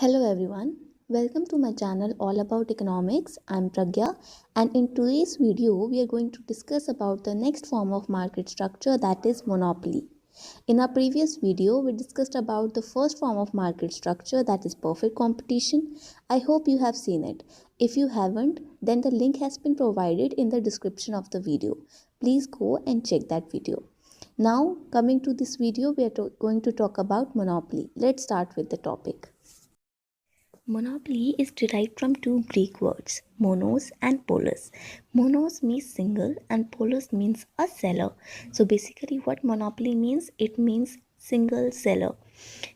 Hello everyone, welcome to my channel all about economics. I'm Pragya, and in today's video we are going to discuss about the next form of market structure, that is monopoly. In our previous video we discussed about the first form of market structure, that is perfect competition. I hope you have seen it. If you haven't, then the link has been provided in the description of the video. Please go and check that video. Now coming to this video, we are going to talk about monopoly. Let's start with the topic. Monopoly is derived from two Greek words, monos and polos. Monos means single and polos means a seller. So basically what monopoly means, it means single seller.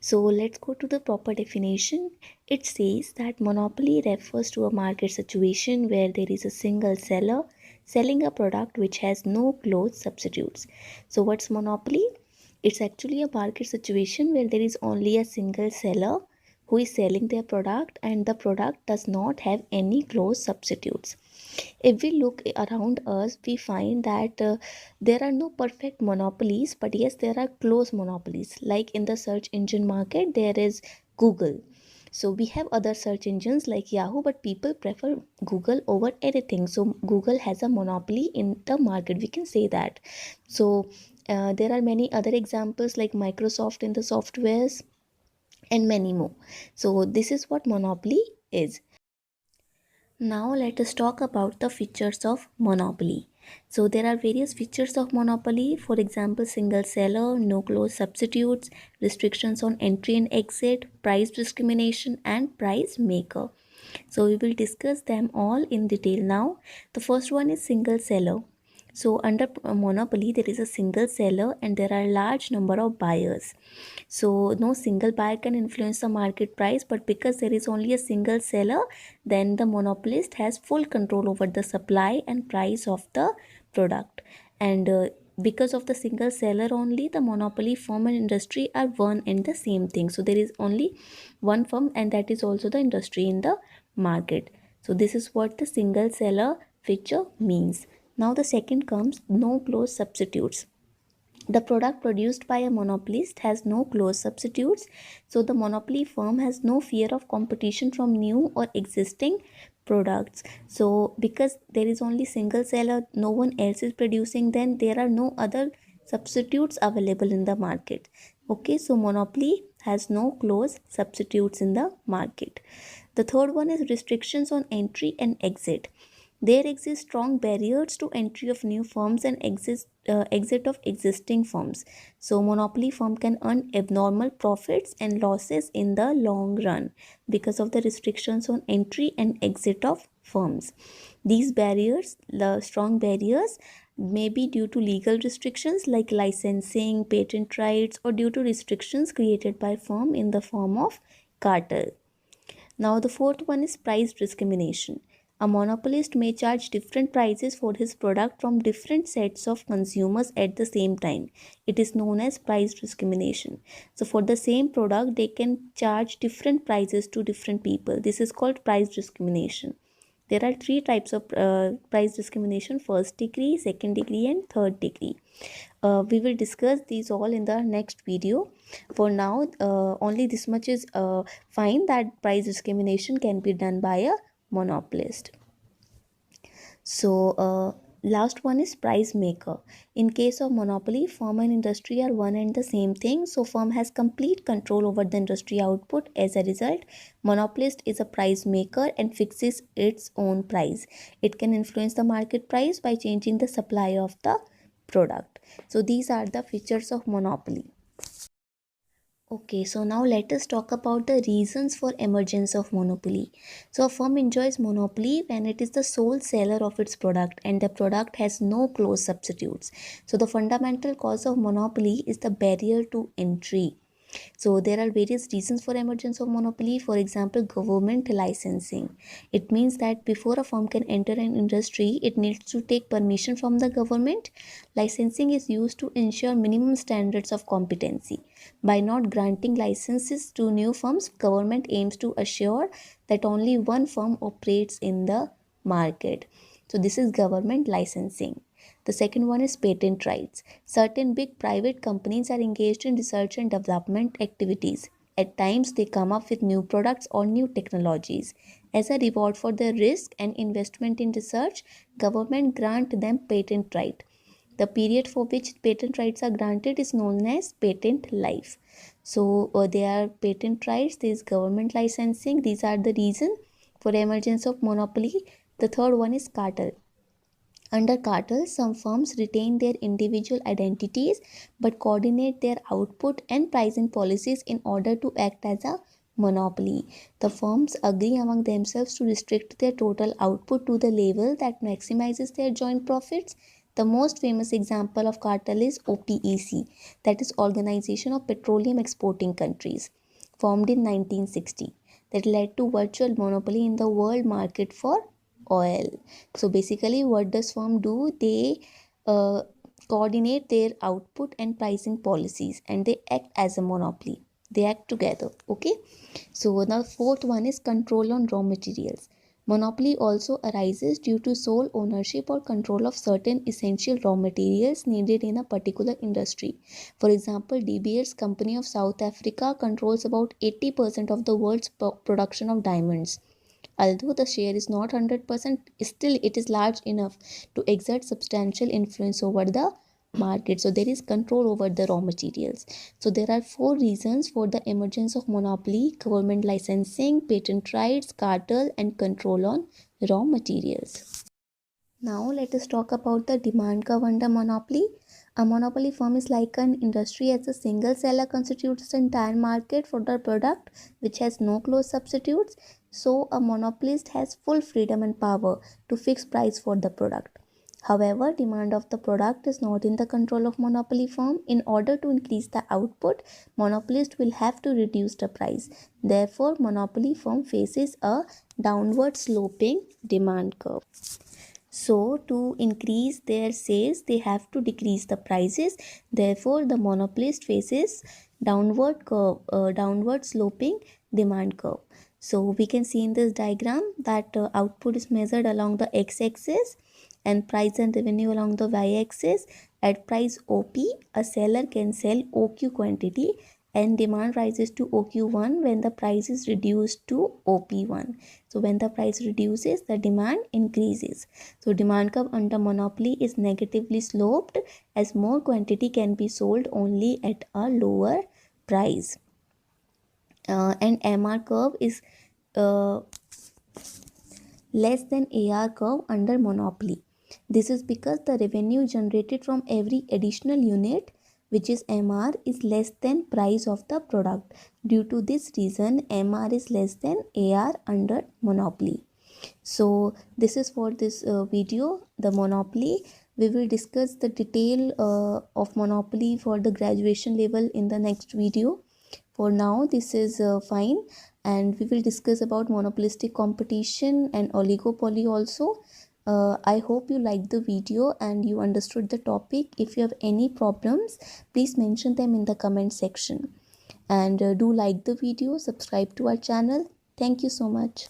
So let's go to the proper definition. It says that monopoly refers to a market situation where there is a single seller selling a product which has no close substitutes. So what's monopoly? It's actually a market situation where there is only a single seller who is selling their product and the product does not have any close substitutes. If we look around us, we find that there are no perfect monopolies, but yes, there are close monopolies. Like in the search engine market, there is Google. So we have other search engines like Yahoo, but people prefer Google over anything. So Google has a monopoly in the market, we can say that. So there are many other examples like Microsoft in the softwares and many more. So this is what monopoly is. Now let us talk about the features of monopoly. So there are various features of monopoly. For example, single seller, no close substitutes, restrictions on entry and exit, price discrimination, and price maker. So we will discuss them all in detail now. The first one is single seller. So under monopoly, there is a single seller and there are large number of buyers. So no single buyer can influence the market price, but because there is only a single seller, then the monopolist has full control over the supply and price of the product. And because of the single seller only, the monopoly firm and industry are one and the same thing. So there is only one firm and that is also the industry in the market. So this is what the single seller feature means. Now the second comes no close substitutes. The product produced by a monopolist has no close substitutes, so the monopoly firm has no fear of competition from new or existing products. So because there is only single seller, no one else is producing, then there are no other substitutes available in the market. Okay, so monopoly has no close substitutes in the market. The third one is restrictions on entry and exit. There exist strong barriers to entry of new firms and exit of existing firms. So monopoly firm can earn abnormal profits and losses in the long run because of the restrictions on entry and exit of firms. These barriers, the strong barriers, may be due to legal restrictions like licensing, patent rights, or due to restrictions created by firm in the form of cartel. Now the fourth one is price discrimination. A monopolist may charge different prices for his product from different sets of consumers at the same time. It is known as price discrimination. So for the same product, they can charge different prices to different people. This is called price discrimination. There are three types of price discrimination: first degree, second degree, and third degree. We will discuss these all in the next video. For now, only this much is fine, that price discrimination can be done by a monopolist. So last one is price maker. In case of monopoly, firm and industry are one and the same thing. So firm has complete control over the industry output. As a result, monopolist is a price maker and fixes its own price. It can influence the market price by changing the supply of the product. So these are the features of monopoly. Okay, so now let us talk about the reasons for emergence of monopoly. So a firm enjoys monopoly when it is the sole seller of its product and the product has no close substitutes. So the fundamental cause of monopoly is the barrier to entry. So there are various reasons for emergence of monopoly. For example, government licensing. It means that before a firm can enter an industry, it needs to take permission from the government. Licensing is used to ensure minimum standards of competency. By not granting licenses to new firms, government aims to assure that only one firm operates in the market. So this is government licensing. The second one is patent rights. Certain big private companies are engaged in research and development activities. At times, they come up with new products or new technologies. As a reward for their risk and investment in research, government grant them patent right. The period for which patent rights are granted is known as patent life. So they are patent rights, there is government licensing. These are the reason for emergence of monopoly. The third one is cartel. Under cartel, some firms retain their individual identities but coordinate their output and pricing policies in order to act as a monopoly. The firms agree among themselves to restrict their total output to the level that maximizes their joint profits. The most famous example of cartel is OPEC, that is Organization of Petroleum Exporting Countries, formed in 1960, that led to virtual monopoly in the world market for oil. So basically, what does firm do? They uh, coordinate their output and pricing policies, and they act as a monopoly. They act together. Okay. So now fourth one is control on raw materials. Monopoly also arises due to sole ownership or control of certain essential raw materials needed in a particular industry. For example, De Beers Company of South Africa controls about 80% of the world's production of diamonds. Although the share is not 100%, still it is large enough to exert substantial influence over the market. So there is control over the raw materials. So there are four reasons for the emergence of monopoly: government licensing, patent rights, cartel, and control on raw materials. Now let us talk about the demand curve under monopoly. A monopoly firm is like an industry as a single seller constitutes the entire market for the product which has no close substitutes. So a monopolist has full freedom and power to fix price for the product. However, demand of the product is not in the control of monopoly firm. In order to increase the output, monopolist will have to reduce the price. Therefore, monopoly firm faces a downward sloping demand curve. So to increase their sales, they have to decrease the prices. Therefore, the monopolist faces downward sloping demand curve. So we can see in this diagram that output is measured along the x-axis and price and revenue along the y-axis. At price OP, a seller can sell OQ quantity, and demand rises to OQ1 when the price is reduced to OP1. So when the price reduces, the demand increases. So demand curve under monopoly is negatively sloped as more quantity can be sold only at a lower price. And MR curve is uh, less than AR curve under monopoly. This is because the revenue generated from every additional unit, which is MR, is less than price of the product. Due to this reason, MR is less than AR under monopoly. So this is for this video, the monopoly. We will discuss the detail of monopoly for the graduation level in the next video. For now, this is fine, and we will discuss about monopolistic competition and oligopoly also. I hope you liked the video and you understood the topic. If you have any problems, please mention them in the comment section. And do like the video, subscribe to our channel. Thank you so much.